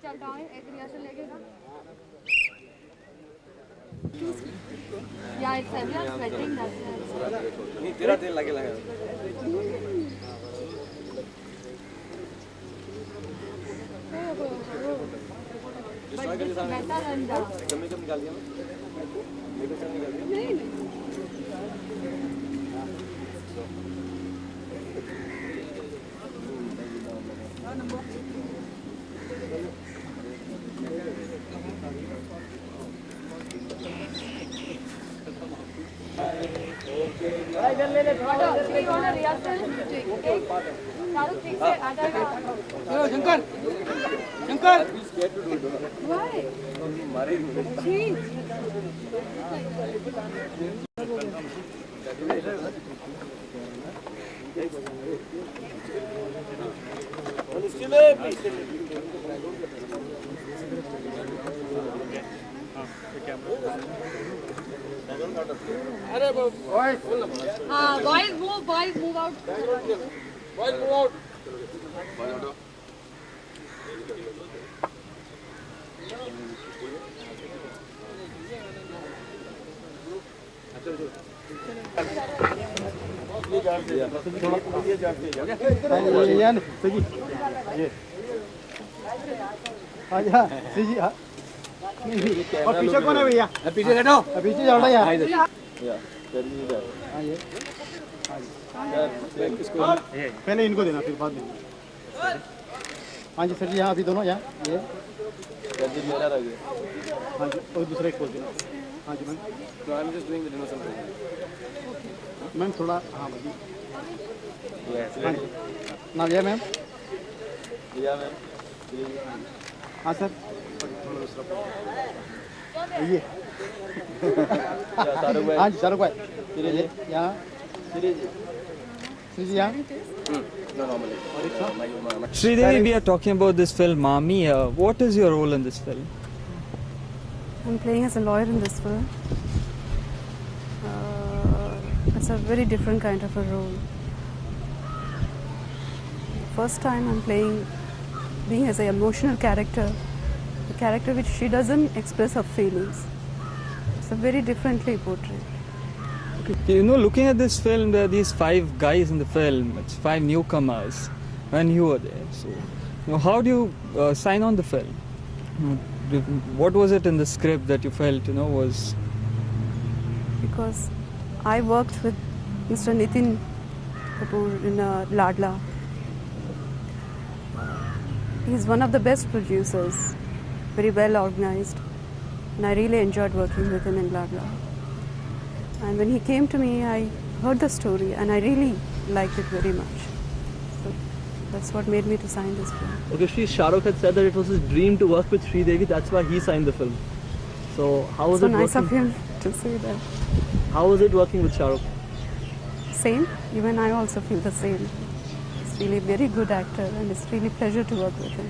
चल डाउन एक रिहर्सल लेके ना या इट्स एवरी स्वेटिंग दैट्स नहीं तेरा तेल लगे कम निकाल दिया नहीं Shankar Shankar boys move out. Boys move out. और पीछे कौन है भैया? पीछे हटो, पीछे जाओ ना यार। पहले इनको देना फिर बाद में। हाँ जी सर जी, यहाँ अभी दोनों यहाँ ये मेरा रह गया। हाँ जी, और दूसरा एक खोल देना। हाँ जी मैम। तो I am just doing the डिनोशन। Ma'am थोड़ा हाँ भाई। हाँ जी ना लिया मैम। लिया मैम। हाँ सर। ये हाँ जी शाहरुख भाई यहाँ Sridevi, we are talking about this film, Mami. What is your role in this film? I'm playing as a lawyer in this film. It's a very different kind of a role. First time I'm being as an emotional character, a character which she doesn't express her feelings. It's a very differently portrayed. You know, looking at this film, there are these 5 guys in the film. It's 5 newcomers, and you were there. So, you know, how do you sign on the film? What was it in the script that you felt, was? Because I worked with Mr. Nitin Kapoor in Ladla. He's one of the best producers, very well organized, and I really enjoyed working with him in Ladla. And when he came to me, I heard the story and I really liked it very much. So that's what made me to sign this film. Okay, Shah Rukh had said that it was his dream to work with Sridevi, that's why he signed the film. So how was it working? So nice of him to say that. How was it working with Shah Rukh? Same, even I also feel the same. He's really a very good actor and it's really a pleasure to work with him.